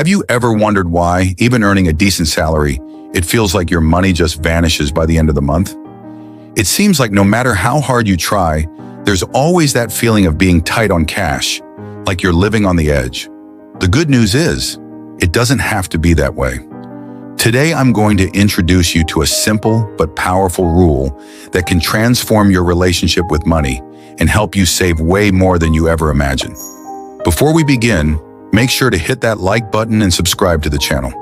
Have you ever wondered why, even earning a decent salary, it feels like your money just vanishes by the end of the month? It seems like no matter how hard you try, there's always that feeling of being tight on cash, like you're living on the edge. The good news is, it doesn't have to be that way. Today, I'm going to introduce you to a simple but powerful rule that can transform your relationship with money and help you save way more than you ever imagined. Before we begin, make sure to hit that like button and subscribe to the channel.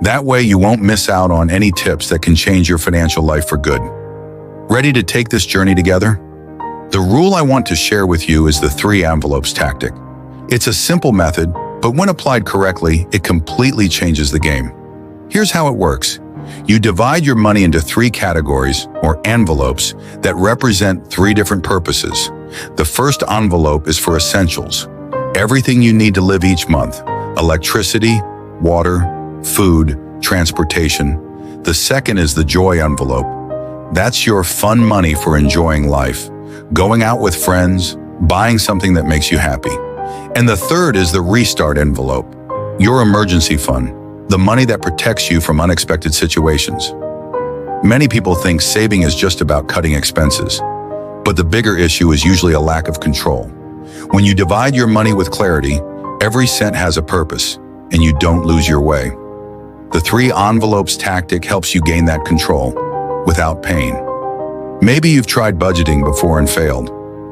That way you won't miss out on any tips that can change your financial life for good. Ready to take this journey together? The rule I want to share with you is the 3 envelopes tactic. It's a simple method, but when applied correctly, it completely changes the game. Here's how it works. You divide your money into 3 categories, or envelopes, that represent 3 different purposes. The first envelope is for essentials. Everything you need to live each month: electricity, water, food, transportation. The second is the joy envelope. That's your fun money for enjoying life, going out with friends, buying something that makes you happy. And the third is the restart envelope, your emergency fund, the money that protects you from unexpected situations. Many people think saving is just about cutting expenses, but the bigger issue is usually a lack of control. When you divide your money with clarity, every cent has a purpose, and you don't lose your way. The 3 envelopes tactic helps you gain that control without pain. Maybe you've tried budgeting before and failed.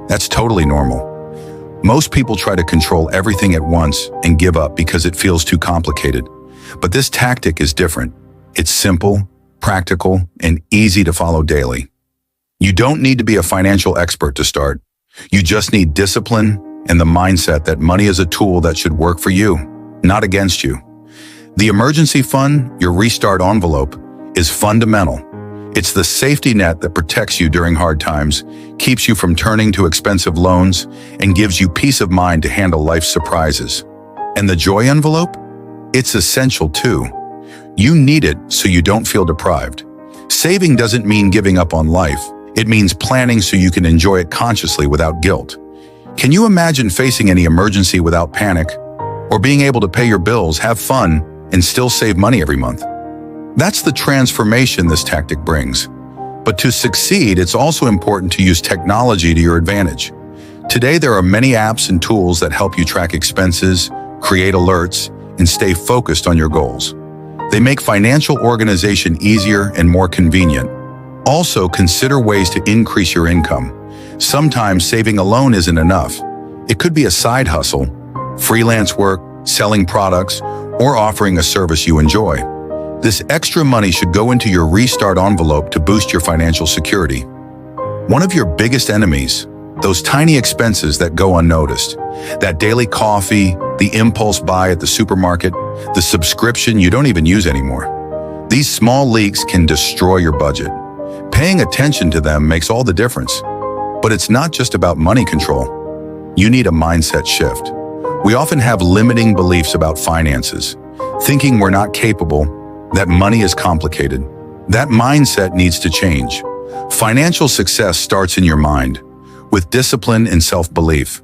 That's totally normal. Most people try to control everything at once and give up because it feels too complicated. But this tactic is different. It's simple, practical, and easy to follow daily. You don't need to be a financial expert to start. You just need discipline and the mindset that money is a tool that should work for you, not against you. The emergency fund, your restart envelope, is fundamental. It's the safety net that protects you during hard times, keeps you from turning to expensive loans, and gives you peace of mind to handle life's surprises. And the joy envelope? It's essential too. You need it so you don't feel deprived. Saving doesn't mean giving up on life. It means planning so you can enjoy it consciously without guilt. Can you imagine facing any emergency without panic? Or being able to pay your bills, have fun, and still save money every month? That's the transformation this tactic brings. But to succeed, it's also important to use technology to your advantage. Today, there are many apps and tools that help you track expenses, create alerts, and stay focused on your goals. They make financial organization easier and more convenient. Also, consider ways to increase your income. Sometimes saving alone isn't enough. It could be a side hustle, freelance work, selling products, or offering a service you enjoy. This extra money should go into your restart envelope to boost your financial security. One of your biggest enemies, those tiny expenses that go unnoticed, that daily coffee, the impulse buy at the supermarket, the subscription you don't even use anymore. These small leaks can destroy your budget. Paying attention to them makes all the difference. But it's not just about money control. You need a mindset shift. We often have limiting beliefs about finances, thinking we're not capable, that money is complicated. That mindset needs to change. Financial success starts in your mind, with discipline and self-belief.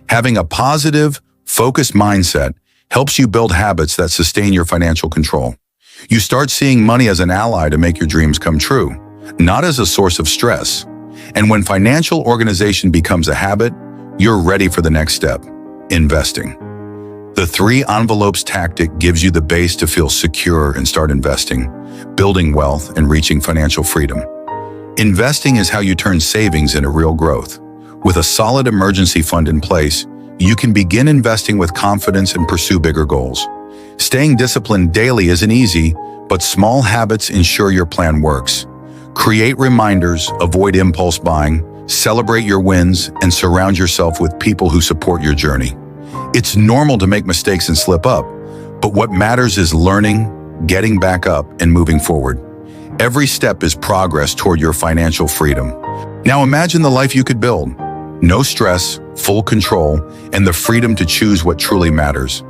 Having a positive, focused mindset helps you build habits that sustain your financial control. You start seeing money as an ally to make your dreams come true, not as a source of stress. And when financial organization becomes a habit, you're ready for the next step: investing. The 3 envelopes tactic gives you the base to feel secure and start investing, building wealth and reaching financial freedom. Investing is how you turn savings into real growth. With a solid emergency fund in place, you can begin investing with confidence and pursue bigger goals. Staying disciplined daily isn't easy, but small habits ensure your plan works. Create reminders, avoid impulse buying, celebrate your wins, and surround yourself with people who support your journey. It's normal to make mistakes and slip up, but what matters is learning, getting back up, and moving forward. Every step is progress toward your financial freedom. Now imagine the life you could build. No stress, full control, and the freedom to choose what truly matters.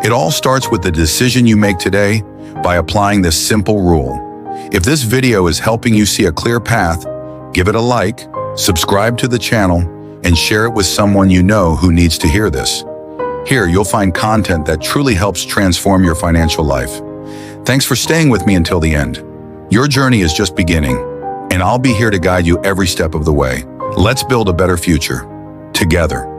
It all starts with the decision you make today by applying this simple rule. If this video is helping you see a clear path, give it a like, subscribe to the channel, and share it with someone you know who needs to hear this. Here, you'll find content that truly helps transform your financial life. Thanks for staying with me until the end. Your journey is just beginning, and I'll be here to guide you every step of the way. Let's build a better future together.